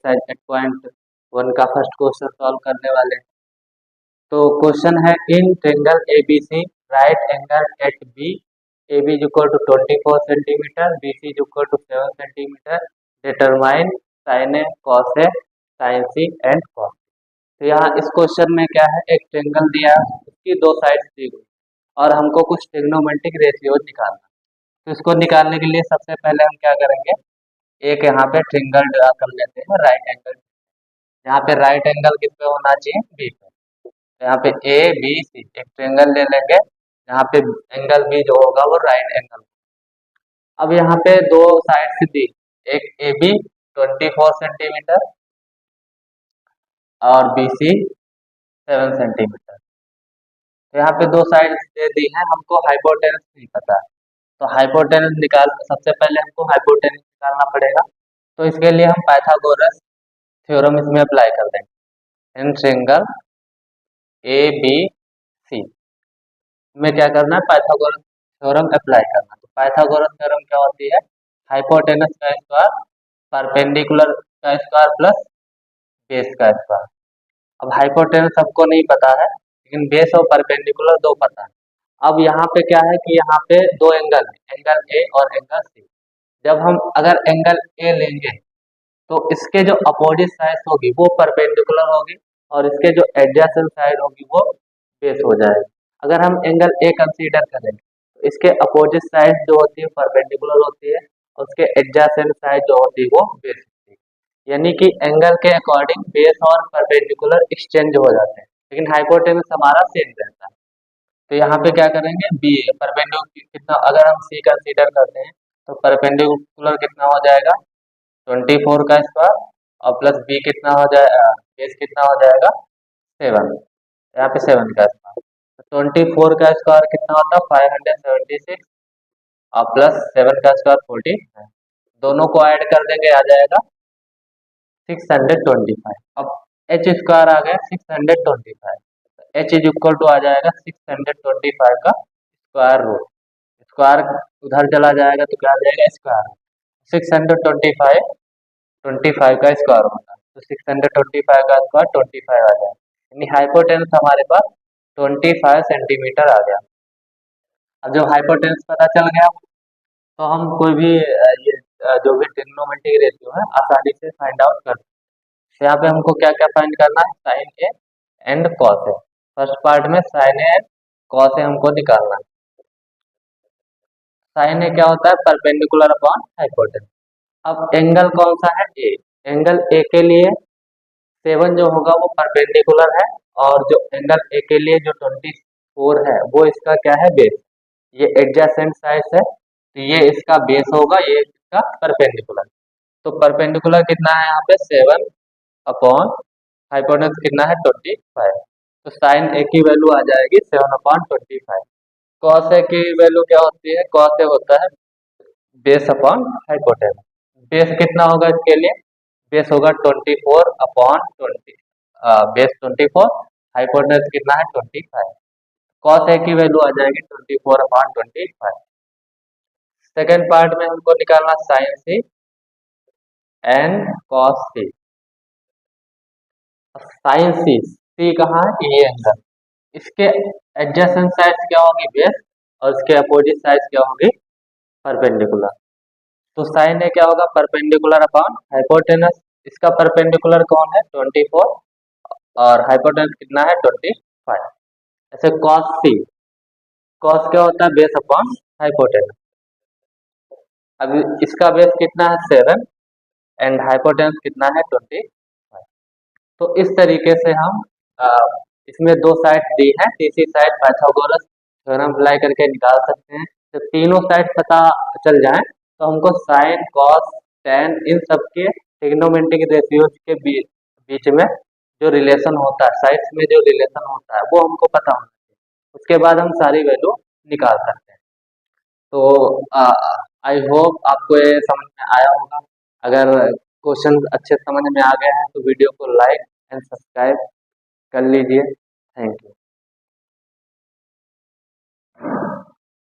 Exercise 8.1 का first question solve करने वाले हैं। तो क्वेश्चन है in triangle ABC right angle at B A B equal to 24 centimetre B C equal to 7 centimetre determine sine A cos A sine C and cos. तो यहाँ इस question में क्या है, एक ट्रायंगल दिया है, उसकी दो साइड्स दी गई और हमको कुछ ट्रिग्नोमेट्रिक रेशियो निकालना। तो इसको निकालने के लिए सबसे पहले हम क्या करेंगे, एक यहाँ पे ट्रायंगल ड्रा कर लेते हैं राइट एंगल। यहाँ पे राइट एंगल किस पे होना चाहिए, बी पे। तो यहाँ पे ए बी सी एक ट्रायंगल ले लेंगे, यहाँ पे एंगल बी जो होगा वो राइट एंगल। अब यहाँ पे दो साइड्स दी, एक ए बी 24 सेंटीमीटर और बी सी 7 सेंटीमीटर। तो यहाँ पे दो साइड दे दी है, हमको हाइपोटेनस नहीं पता है। तो हाइपोटेनस निकाल, सबसे पहले हमको हाइपोटेनस निकालना पड़ेगा। तो इसके लिए हम पाइथागोरस थ्योरम इसमें अप्लाई कर देंगे। In triangle A B C में क्या करना है, पाइथागोरस थ्योरम अप्लाई करना। तो पाइथागोरस थ्योरम क्या होती है, हाइपोटेनस का स्क्वायर परपेंडिकुलर का स्क्वायर प्लस बेस का स्क्वायर। अब हाइपोटेनस सबको नहीं पता है, लेकिन बेस और परपेंडिकुलर दो पता है। अब यहाँ पे क्या है कि यहाँ पे दो एंगल है, एंगल ए और एंगल सी। जब हम अगर एंगल ए लेंगे तो इसके जो अपोजिट साइड होगी वो परपेंडिकुलर होगी और इसके जो एडजेसेंट साइड होगी वो बेस हो जाएगी। अगर हम एंगल ए कंसीडर करें तो इसके अपोजिट साइड जो होती है परपेंडिकुलर होती है और उसके एडजेसेंट साइड जो होती है वो बेस होती है। यानी कि एंगल के अकॉर्डिंग बेस और परपेंडिकुलर एक्सचेंज हो जाते हैं, लेकिन हाइपोटेनस हमारा सेम रहता है। तो यहाँ पे क्या करेंगे, बी परपेंडिकुलर कितना, अगर हम सी कंसीडर करते हैं तो परपेंडिकुलर कितना हो जाएगा 24 का स्क्वायर और प्लस बी कितना हो जाएगा, बेस कितना हो जाएगा 7, यहाँ पे 7 का स्क्वायर। तो 24 का स्क्वायर कितना होता है 576 और प्लस 7 का स्क्वायर 49। दोनों को ऐड कर देंगे, आ जाएगा 625। अब एच स्क्वायर आ गया 625, एच इज इक्वल टू आ जाएगा 625 का स्क्वायर रूट। स्क्वायर उधर चला जाएगा तो क्या आ जाएगा स्क्वायर, 625 का स्क्वायर होता है। तो 625 का स्क्वायर 25 आ जाएगा, यानी हाइपोटेनस हमारे पास 25 सेंटीमीटर आ गया। अब जब हाइपोटेनस पता चल गया तो हम कोई भी जो भी ट्रिग्नोमेट्रिक रेशियो है आसानी से फाइंड आउट कर सकते हैं। तो यहाँ पे हमको क्या क्या फाइंड करना है, sine A and cos A. First part में साइन ए कॉस ए हमको निकालना है। साइन ए क्या होता है, परपेंडिकुलर अपॉन हाइपोटेनस। अब एंगल कौन सा है, ए। एंगल ए के लिए 7 जो होगा वो परपेंडिकुलर है और जो एंगल ए के लिए जो 24 है वो इसका क्या है, बेस। ये एडजेसेंट साइड है तो ये इसका बेस होगा, ये इसका परपेंडिकुलर। तो परपेंडिकुलर कितना है यहाँ पे 7 अपॉन हाइपोटेनस कितना है 25। तो साइन ए की वैल्यू आ जाएगी 7/25। कॉस ए की वैल्यू क्या होती है, कॉस ए होता है बेस अपॉन हाइपोटेनस। बेस कितना होगा इसके लिए, बेस होगा 24/20, बेस 24, हाइपोटेनस कितना है 25। कॉस ए की वैल्यू आ जाएगी 24/25। सेकेंड पार्ट में हमको निकालना sine C and cos C. Sine C, C कहाँ है, ये एंगल, इसके एडजेसेंट साइड्स क्या होगी बेस और इसके अपोजिट साइड्स क्या होगी परपेंडिकुलर। तो साइन ए क्या होगा, परपेंडिकुलर अपॉन हाइपोटेनस। इसका परपेंडिकुलर कौन है 24 और हाइपोटेनस कितना है 25। ऐसे कॉस सी, कॉस क्या होता है बेस अपॉन हाइपोटेनस। अभी इसका बेस कितना है 7 एंड हाइपोटेनस कितना है 25। तो इस तरीके से हम इसमें दो साइड दी है, तीसरी साइड पाइथागोरस थ्योरम अप्लाई करके निकाल सकते हैं। तो तीनों साइड पता चल जाए तो हमको साइन कॉस टेन इन सब के ट्रिग्नोमेट्रिक रेशियोज के बीच में जो रिलेशन होता है, साइड्स में जो रिलेशन होता है वो हमको पता होना चाहिए। उसके बाद हम सारी वैल्यू निकाल सकते हैं। तो आई होप आपको ये समझ में आया होगा। अगर क्वेश्चन अच्छे समझ में आ गए हैं तो वीडियो को लाइक एंड सब्सक्राइब कर लीजिए। Thank you.